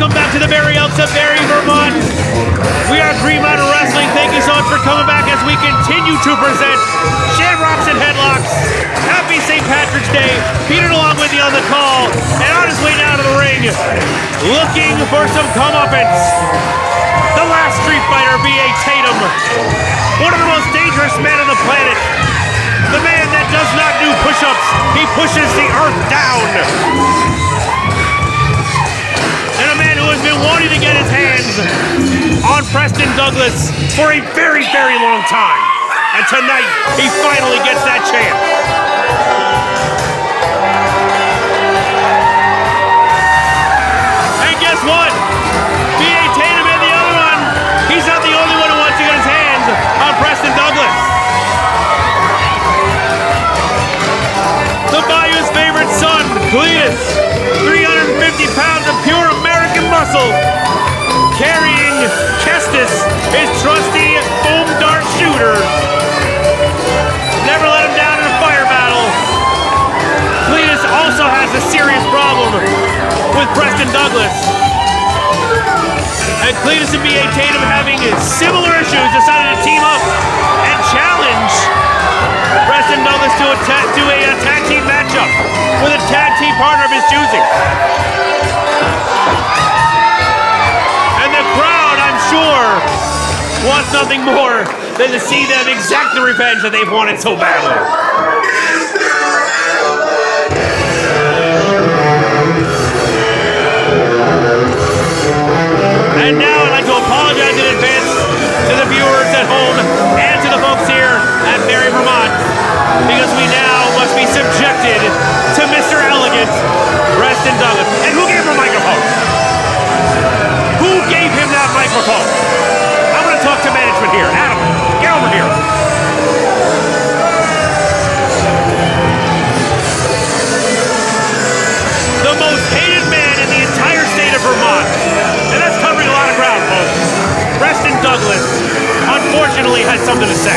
Welcome back to the Barre Elks of Barre, Vermont. We are Green Mountain Wrestling. Thank you so much for coming back as we continue to present Shamrocks and Headlocks. Happy St. Patrick's Day. Peter DeLonge with you on the call, and on his way down to the ring, looking for some comeuppance. The last Street Fighter, B.A. Tatum, one of the most dangerous men on the planet. The man that does not do push-ups, he pushes the earth down. And a man who has been wanting to get his hands on Preston Douglas for a very, very long time. And tonight, he finally gets that chance. And guess what? B.A. Tatum and the other one, he's not the only one who wants to get his hands on Preston Douglas. The Bayou's favorite son, Cletus, 350 pounds of pure American muscle, carrying Cletus, his trusty foam dart shooter. Never let him down in a fire battle. Cletus also has a serious problem with Preston Douglas. And Cletus and B.A. Tatum, having similar issues, decided to team up and challenge Preston Douglas to a tag team matchup with a tag team partner of his choosing. And the crowd, I'm sure, wants nothing more than to see them exact the revenge that they've wanted so badly. And now I'd like to apologize in advance to the viewers at home and to the folks here at Barre, Vermont, because we now must be subjected to Mr. Elegant, Preston Douglas. And who gave him a microphone? Who gave him that microphone? I'm going to talk to management here. Adam, get over here. The most hated man in the entire state of Vermont. And that's covering a lot of ground, folks. Preston Douglas, unfortunately, has something to say.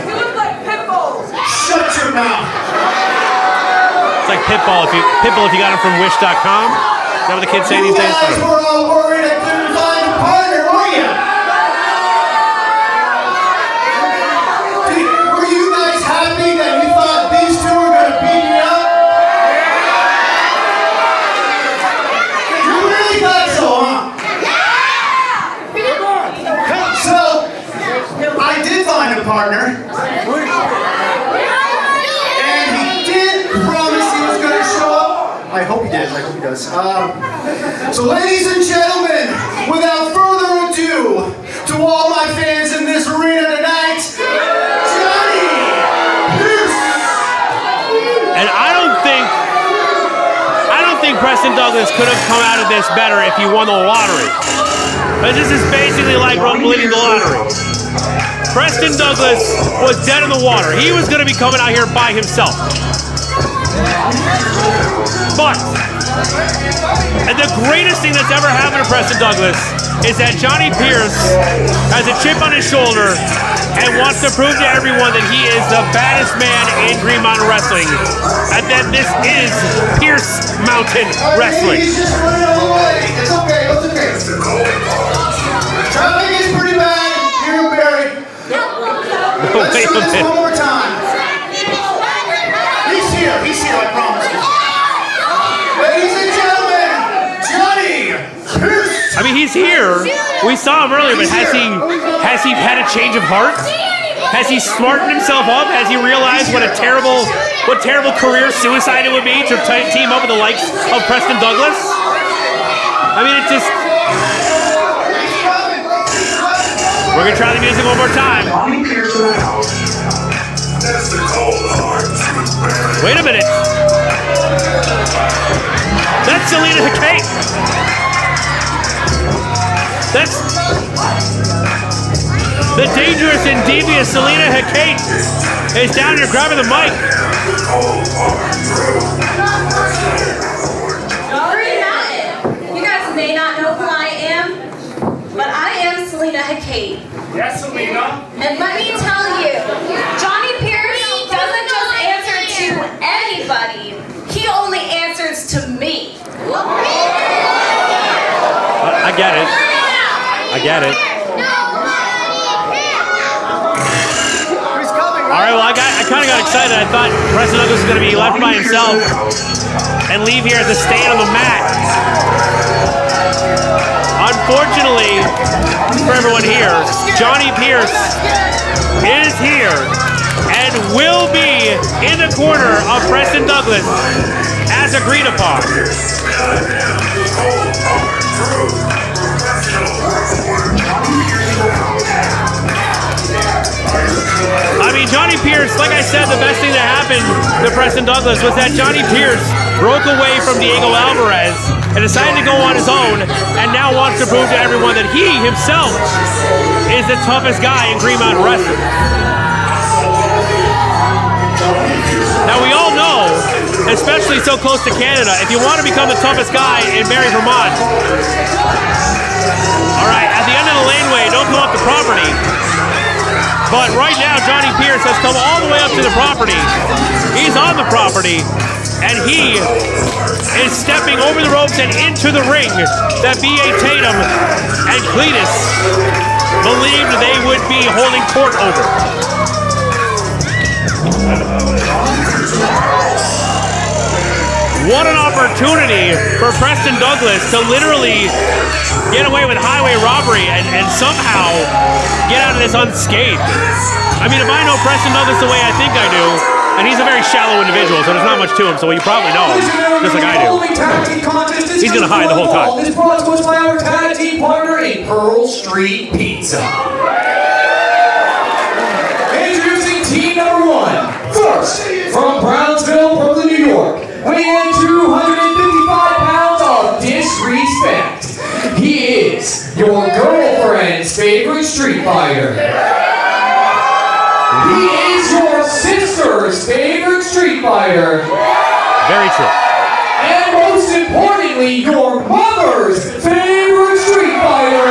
You look like Pitbull. Shut your mouth. It's like Pitbull if you got him from Wish.com. Is that what the kids say these days? You guys were all worried I couldn't find a partner, were you? Were you guys happy that you thought these two were going to beat me up? You really thought so, huh? So, I did find a partner. And he did promise he was going to show up. I hope he did. I hope he does. So, ladies and gentlemen, without further ado, to all my fans in this arena tonight, Johnny! And I don't think Preston Douglas could have come out of this better if he won the lottery. Because this is basically like winning the lottery. Preston Douglas was dead in the water. He was going to be coming out here by himself. But, and the greatest thing that's ever happened to Preston Douglas is that Johnny Pierce has a chip on his shoulder and wants to prove to everyone that he is the baddest man in Green Mountain Wrestling, and that this is Pierce Mountain Wrestling. He's just running all the way. It's okay. It's okay. Traffic is pretty bad here in Barre. Let's Wait try a this minute. one more time. He's here. He's here. I promise you. Ladies and gentlemen, Johnny Pierce. I mean, he's here. We saw him earlier, but has he had a change of heart? Has he smartened himself up? Has he realized what terrible career suicide it would be to team up with the likes of Preston Douglas? I mean, it's just. We're gonna try the music one more time. Wait a minute. That's Selena Hekate. That's the dangerous and devious Selena Hekate is down here grabbing the mic. You guys may not know who I am, but I am Selena Hekate. Yes, Selena. And let me tell you, Johnny Pierce doesn't just answer to anybody. He only answers to me. I get it. I get it. All right, well, I kind of got excited. I thought Preston Douglas was going to be left by himself and leave here as a stand on the mat. Unfortunately, for everyone here, Johnny Pierce is here and will be in the corner of Preston Douglas as agreed upon. I mean, Johnny Pierce, like I said, the best thing that happened to Preston Douglas was that Johnny Pierce broke away from Diego Alvarez and decided to go on his own and now wants to prove to everyone that he himself is the toughest guy in Green Mountain Wrestling. Now, we all know, especially so close to Canada, if you want to become the toughest guy in Barre, Vermont, all right, at the end of the laneway, don't come up the property. But right now, Johnny Pierce has come all the way up to the property. He's on the property, and he is stepping over the ropes and into the ring that B.A. Tatum and Cletus believed they would be holding court over. What an opportunity for Preston Douglas to literally get away with highway robbery and somehow get out of this unscathed. I mean, if I know Preston Douglas the way I think I do, and he's a very shallow individual, so there's not much to him, so you probably know him, just like I do. He's going to hide the whole time. This brought to us by our tag team partner in Pearl Street Pizza. Introducing team number 1. First, from Brownsville, Brooklyn, New York, weighing in 255 pounds of disrespect. He is your girlfriend's favorite street fighter. He is your sister's favorite street fighter. Very true. And most importantly, your mother's favorite street fighter.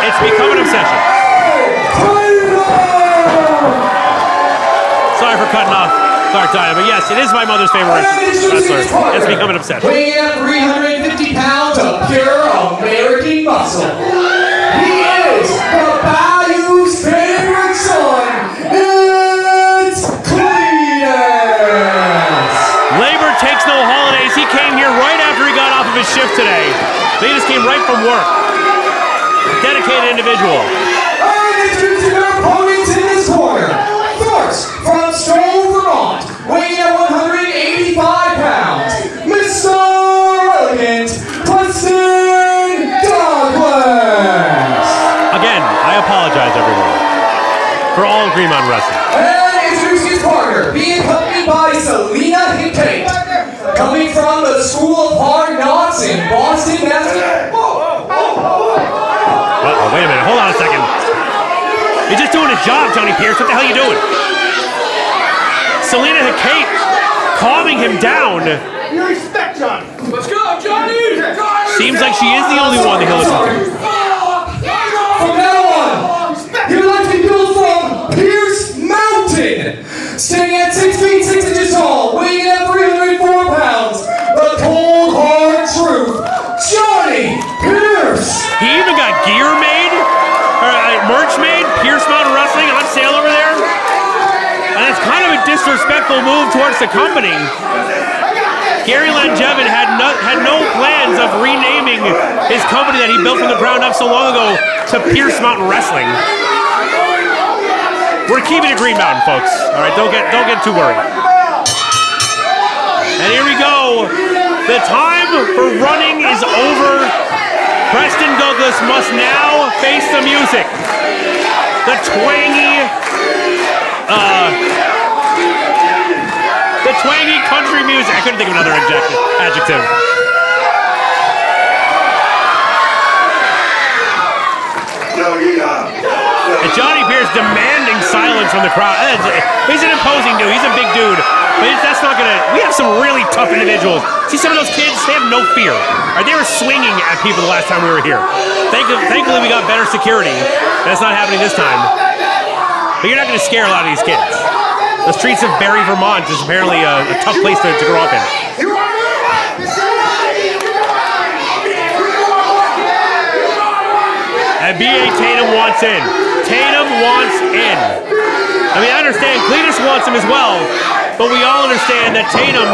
It's become an obsession. Sorry for cutting off Clark Dyer, but yes, it is my mother's favorite wrestler. It's become an obsession. Weighing at 350 pounds of pure American muscle. He is the Bayou's favorite son. It's Cletus. Labor takes no holidays. He came here right after he got off of his shift today. He just came right from work. Dedicated individual. And introducing our opponents in this corner. First, from Vermont, weighing at 185 pounds, Mr. Elegant, Preston Douglas. Again, I apologize, everyone, for all Green Mountain Wrestling. And introducing his partner, being accompanied by Selena Hekate, coming from the School of Hard Knocks in Boston, Massachusetts. Uh-oh, wait a minute. Hold on a second. You're just doing his job, Johnny Pierce. What the hell are you doing? Selena Hekate calming him down. You respect Johnny. Let's go, Johnny! Seems like she is the only one that he'll listen to. From now on, he would like to be built from Pierce Mountain. Standing at 6 feet 6 inches tall, weighing at 304 pounds, the cold hard truth, Johnny Pierce. He even got gear made, merch made, Pierce Mountain Wrestling on sale over there. And it's kind of a disrespectful move towards the company. Gary Langevin had no plans of renaming his company that he built from the ground up so long ago to Pierce Mountain Wrestling. We're keeping it Green Mountain, folks. All right, don't get too worried. And here we go. The time for running is over. Preston Douglas must now face the music. The twangy country music. I couldn't think of another adjective. And Johnny Pierce demanding silence from the crowd. He's an imposing dude. He's a big dude. But that's not gonna. We have some really tough individuals. See some of those kids? They have no fear. They were swinging at people the last time we were here. Thankfully, we got better security. That's not happening this time. But you're not gonna scare a lot of these kids. The streets of Barre, Vermont is apparently a tough place to grow up in. wants in. Tatum wants in. I mean, I understand Cletus wants him as well, but we all understand that Tatum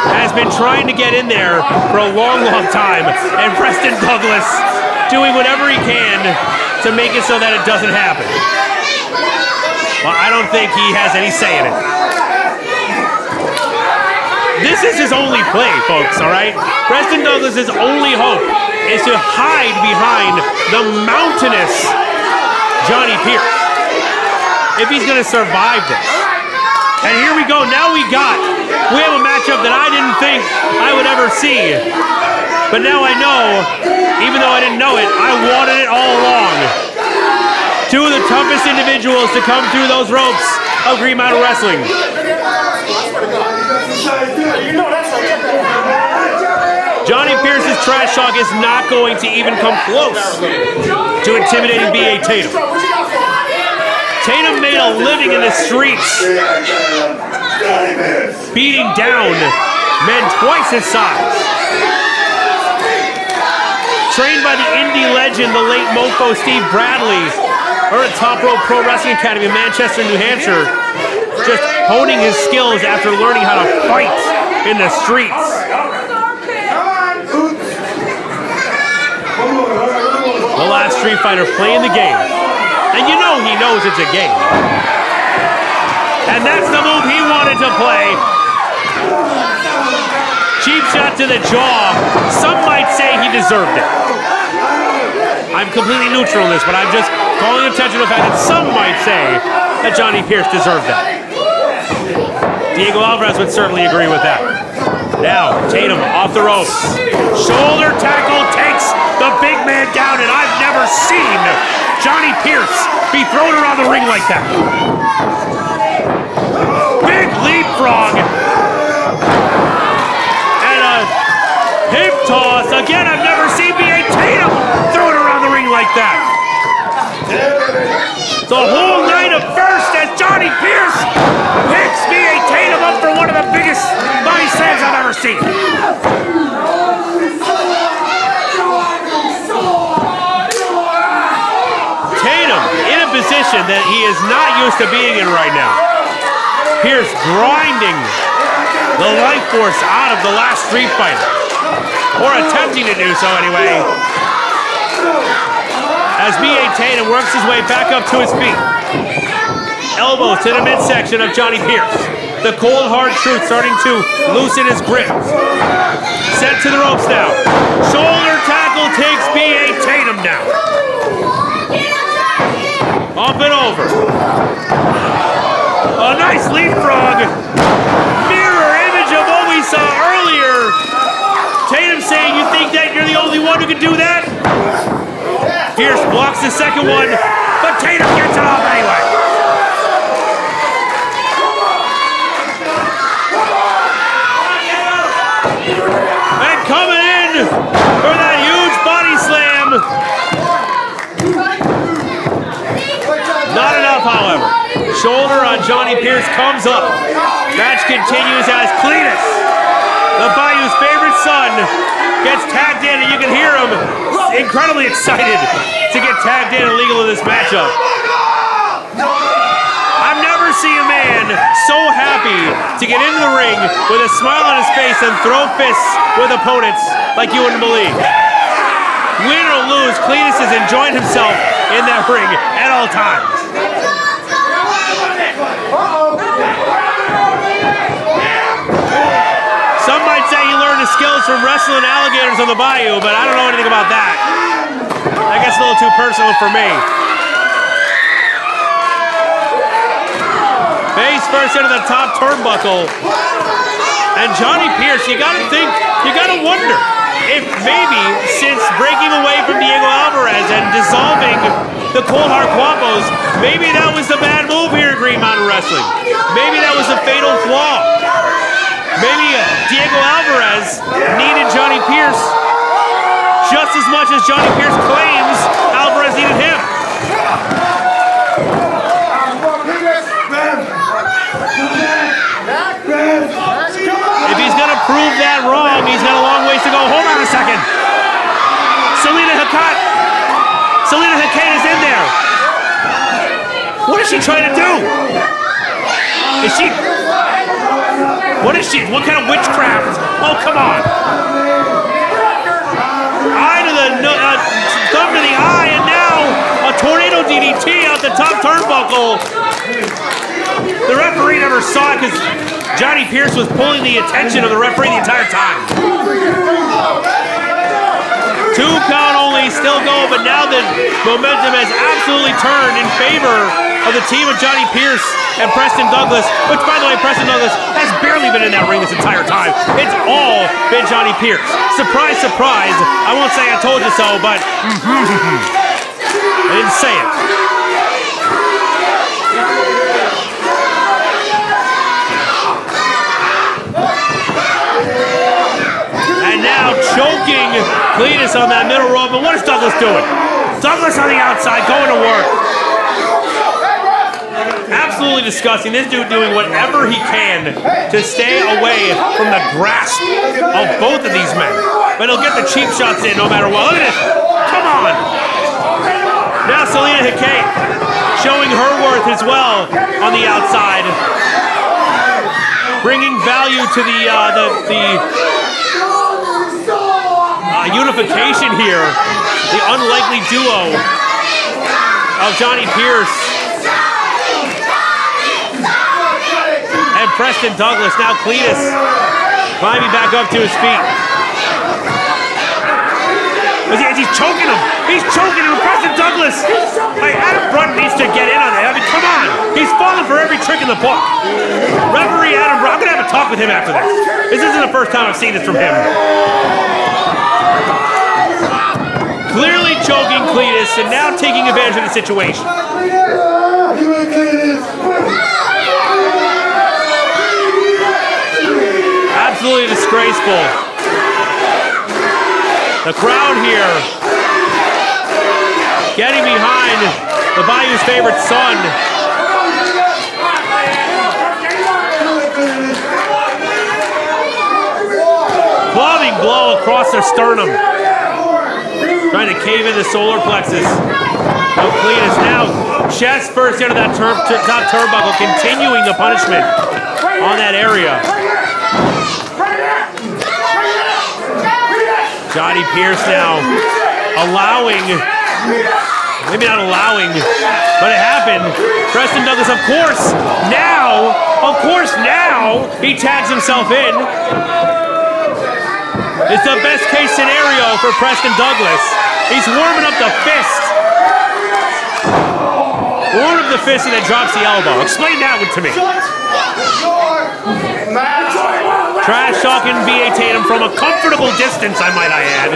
has been trying to get in there for a long, long time, and Preston Douglas doing whatever he can to make it so that it doesn't happen. Well, I don't think he has any say in it. This is his only play, folks, all right? Preston Douglas' only hope is to hide behind the mountainous Johnny Pierce if he's going to survive this. And here we go. Now we have a matchup that I didn't think I would ever see. But now I know, even though I didn't know it, I wanted it all along. Two of the toughest individuals to come through those ropes of Green Mountain Wrestling. Johnny Pierce's trash talk is not going to even come close to intimidating B.A. Tatum. Tatum made a living in the streets, beating down men twice his size. Trained by the indie legend, the late mofo Steve Bradley, or at Top Rope Pro Wrestling Academy in Manchester, New Hampshire, just honing his skills after learning how to fight in the streets. The last Street Fighter playing the game. And you know he knows it's a game. And that's the move he wanted to play. Cheap shot to the jaw. Some might say he deserved it. I'm completely neutral in this, but I'm just calling attention to the fact that some might say that Johnny Pierce deserved that. Diego Alvarez would certainly agree with that. Now, Tatum off the ropes. Shoulder tackle takes the big man down, and I've never seen Johnny Pierce be thrown around the ring like that. Big leapfrog. And a hip toss. Again, I've never seen B.A. Tatum thrown around the ring like that. The whole night of first as Johnny Pierce picks B.A. Tatum up for one of the biggest body slams I've ever seen. Tatum in a position that he is not used to being in right now. Pierce grinding the life force out of the last Street Fighter. Or attempting to do so anyway. As B.A. Tatum works his way back up to his feet. Elbows to the midsection of Johnny Pierce. The cold hard truth starting to loosen his grip. Sent to the ropes now. Shoulder tackle takes B.A. Tatum down. Up and over. A nice leapfrog. Mirror image of what we saw earlier. Tatum saying, you think that you're the only one who can do that? Pierce blocks the second one, but Tatum gets it off anyway. And coming in for that huge body slam. Not enough, however. Shoulder on Johnny Pierce comes up. Match continues as Cletus, the Bayou's favorite son, gets tagged in, and you can hear him incredibly excited to get tagged in illegal in this matchup. I've never seen a man so happy to get into the ring with a smile on his face and throw fists with opponents like you wouldn't believe. Win or lose, Cletus is enjoying himself in that ring at all times. Some might say he learned his skills from wrestling alligators on the Bayou, but I don't know anything about that. I guess a little too personal for me. Face first into the top turnbuckle. And Johnny Pierce, you gotta think, you gotta wonder if maybe since breaking away from Diego Alvarez and dissolving the Cold Hard Quapos, maybe that was the bad move here at Green Mountain Wrestling. Maybe that was a fatal flaw. Maybe Diego Alvarez needed Johnny Pierce just as much as Johnny Pierce claims Alvarez needed him. If he's going to prove that wrong, he's got a long ways to go. Hold on a second. Selena Hekate is in there. she trying to do? Is she... What is she? What kind of witchcraft? Oh, come on. Eye to the... thumb to the eye, and now a tornado DDT out the top turnbuckle. The referee never saw it because Johnny Pierce was pulling the attention of the referee the entire time. 2 count only, still going, but now the momentum has absolutely turned in favor of the team of Johnny Pierce and Preston Douglas, which, by the way, Preston Douglas has barely been in that ring this entire time. It's all been Johnny Pierce. Surprise, surprise. I won't say I told you so, but I didn't say it. And now choking Cletus on that middle rope. But what is Douglas doing? Douglas on the outside, going to work. Absolutely disgusting. This dude doing whatever he can to stay away from the grasp of both of these men. But he'll get the cheap shots in no matter what. Look at this. Come on. Now Selena Hekate showing her worth as well on the outside. Bringing value to the unification here. The unlikely duo of Johnny Pierce and Preston Douglas. Now Cletus climbing back up to his feet. He's choking him. He's choking him. Preston Douglas. Hey, Adam Brunt needs to get in on that. I mean, come on. He's falling for every trick in the book. Referee Adam Brunt. I'm going to have a talk with him after this. This isn't the first time I've seen this from him. Clearly choking Cletus and now taking advantage of the situation. Absolutely disgraceful. The crowd here getting behind the Bayou's favorite son. Clubbing blow across their sternum. Trying to cave in the solar plexus. Oh, Cletus now chest first into that top turnbuckle, continuing the punishment on that area. Johnny Pierce now allowing, maybe not allowing, but it happened. Preston Douglas, of course, now he tags himself in. It's the best case scenario for Preston Douglas. He's warming up the fist. Warming up the fist and then drops the elbow. Explain that one to me. Trash talking B.A. Tatum from a comfortable distance, I might add.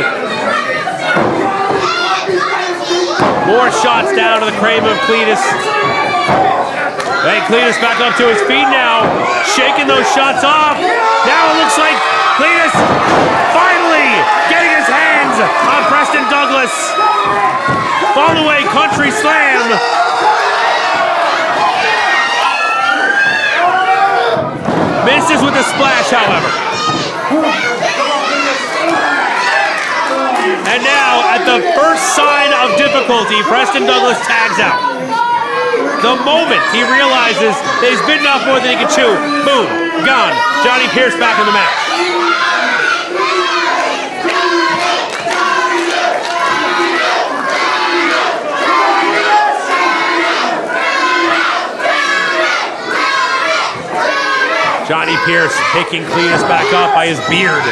More shots down to the craven of Cletus. Hey, Cletus back up to his feet now, shaking those shots off. Now it looks like Cletus finally getting his hands on Preston Douglas. Fall away country slam. Misses with the splash, however. And now, at the first sign of difficulty, Preston Douglas tags out. The moment he realizes that he's bitten off more than he can chew, boom, gone. Johnny Pierce back in the match. Johnny Pierce picking Cletus back up by his beard.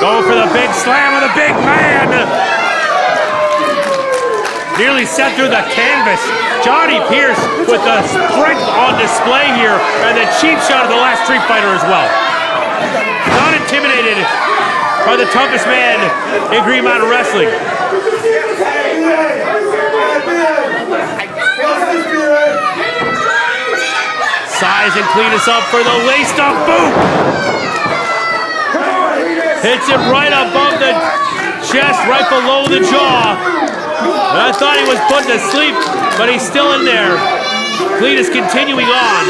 Going for the big slam of the big man. Nearly set through the canvas. Johnny Pierce with the strength on display here and the cheap shot of the last Street Fighter as well. Not intimidated by the toughest man in Green Mountain Wrestling. Sizing Cletus up for the laced-up boot. Hits him right above the chest, right below the jaw. And I thought he was put to sleep, but he's still in there. Cletus continuing on.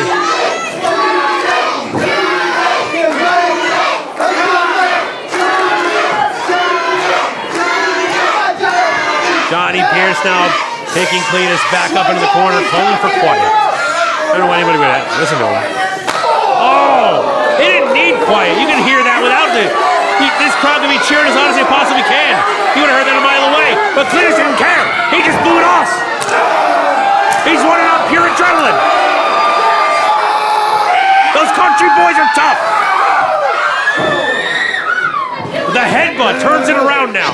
Johnny Pierce now picking Cletus back up into the corner, calling for quiet. I don't know why anybody would listen to him. Oh! He didn't need quiet. You can hear that without it. This crowd can be cheering as loud as they possibly can. He would have heard that a mile away. But Cletus didn't care. He just blew it off. He's running on pure adrenaline. Those country boys are tough. The headbutt turns it around now.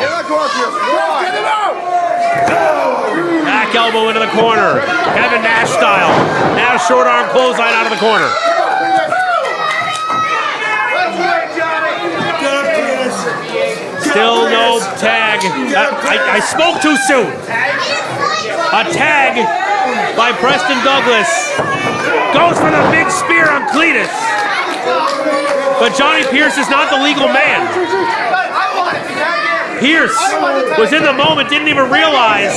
Back elbow into the corner. Kevin Nash style. Now short arm clothesline out of the corner. Still no tag. I spoke too soon. A tag by Preston Douglas. Goes for the big spear on Cletus. But Johnny Pierce is not the legal man. Pierce was in the moment, didn't even realize.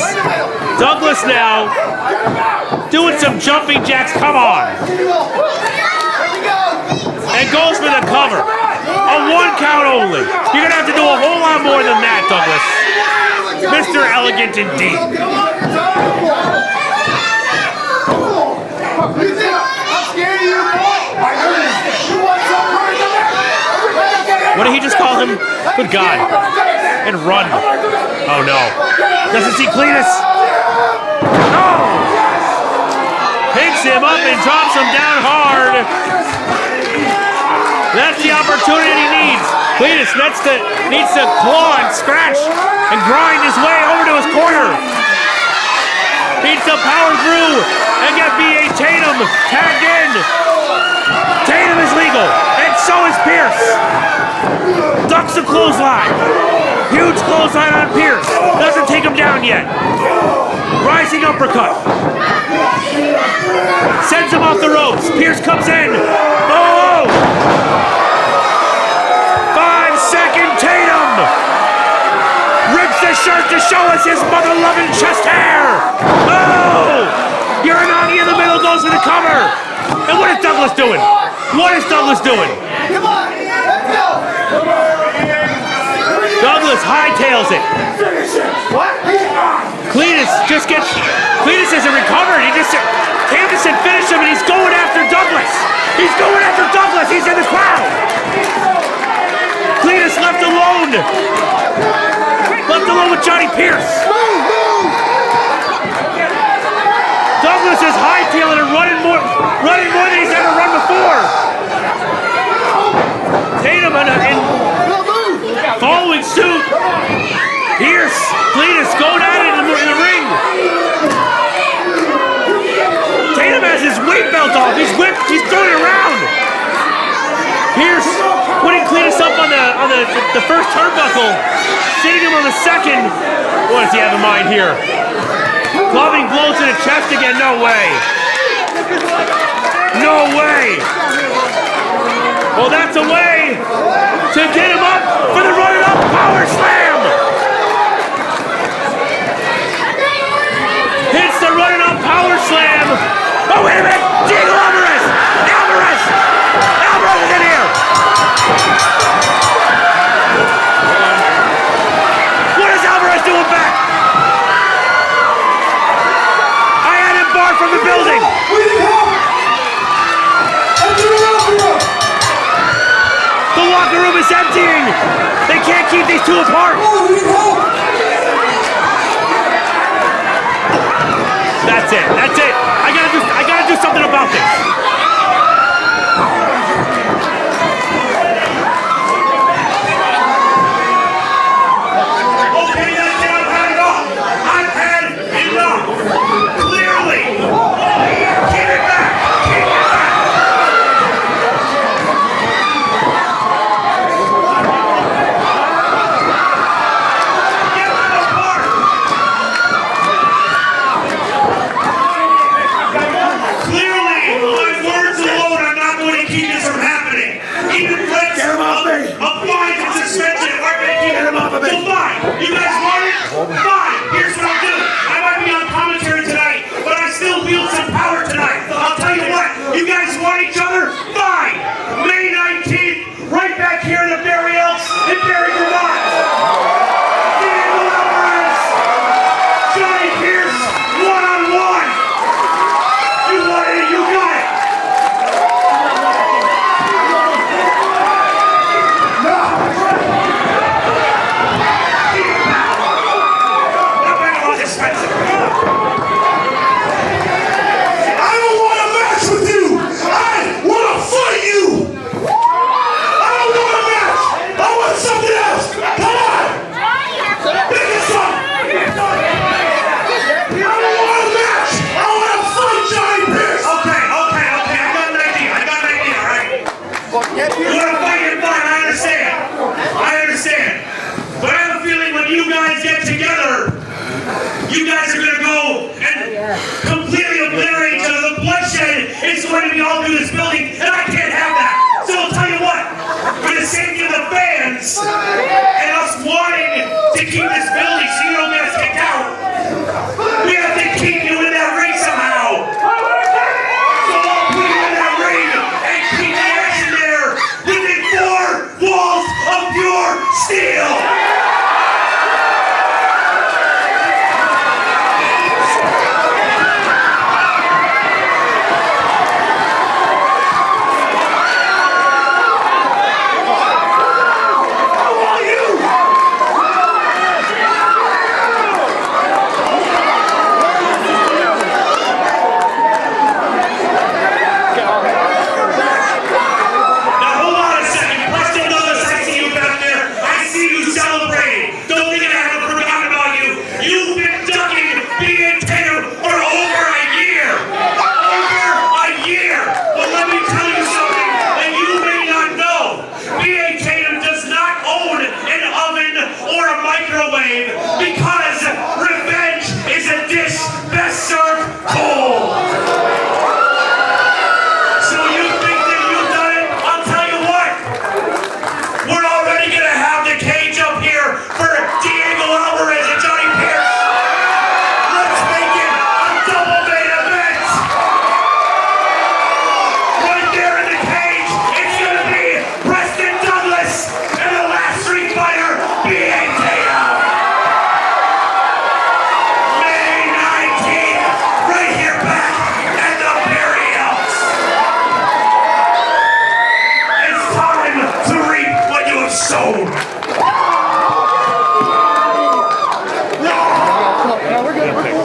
Douglas now doing some jumping jacks. Come on. And goes for the cover. A 1 count only. You're going to have to do a whole lot more than that, Douglas. Mr. Elegant indeed. What did he just call him? Good God. And run. Oh no. Doesn't see Cletus. Oh! Picks him up and drops him down hard. That's the opportunity he needs. Cletus needs to claw and scratch and grind his way over to his corner. Needs to power through and get B.A. Tatum tagged in. Tatum is legal, and so is Pierce. Ducks the clothesline. Huge clothesline on Pierce. Doesn't take him down yet. Rising uppercut. Sends him off the ropes. Pierce comes in. Oh! 5-second Tatum. Rips the shirt to show us his mother-loving chest hair. Oh! Uranagi in the middle goes for the cover. And what is Douglas doing? What is Douglas doing? Come on, let's go. Douglas hightails it. What? Cletus isn't recovered. Candace had finished him and he's going after Douglas. He's going after Douglas. He's in the crowd. Cletus left alone. Left alone with Johnny Pierce. Douglas is hightailing and running more than he's ever run before. Tatum following suit. Pierce, Cletus going at it in the ring. Tatum has his weight belt off. He's throwing it around. Pierce putting Cletus up on the first turnbuckle, sitting him on the second. What does he have in mind here? Clubbing blows to the chest again. No way. No way. Well, that's a way to get him up for the running up power slam. Hits the running up power slam. Oh, wait a minute. Diego Alvarez. Alvarez is in here. What is Alvarez doing back? I had him barred from the building. We need help! Enter the locker room! The locker room is emptying. They can't keep these two apart. Oh, we need help! That's it. I gotta do something about this. Okay, now I've had it off. I've had enough. Clearly. Keep it back. to keep this building so you don't get us kicked out. We have to keep you in that ring somehow. So I'll put you in that ring and keep the action there within 4 walls of pure steel. Because revenge is a dish best served cold. So you think that you've done it? I'll tell you what. We're already going to have the cage up here for Diego Alvarez and Johnny Pierce. Let's make it a double main event. Right there in the cage, it's going to be Preston Douglas and the last street fighter, Tatum.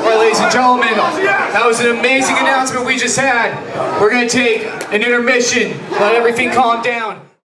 Alright, ladies and gentlemen, that was an amazing announcement we just had. We're going to take an intermission, let everything calm down.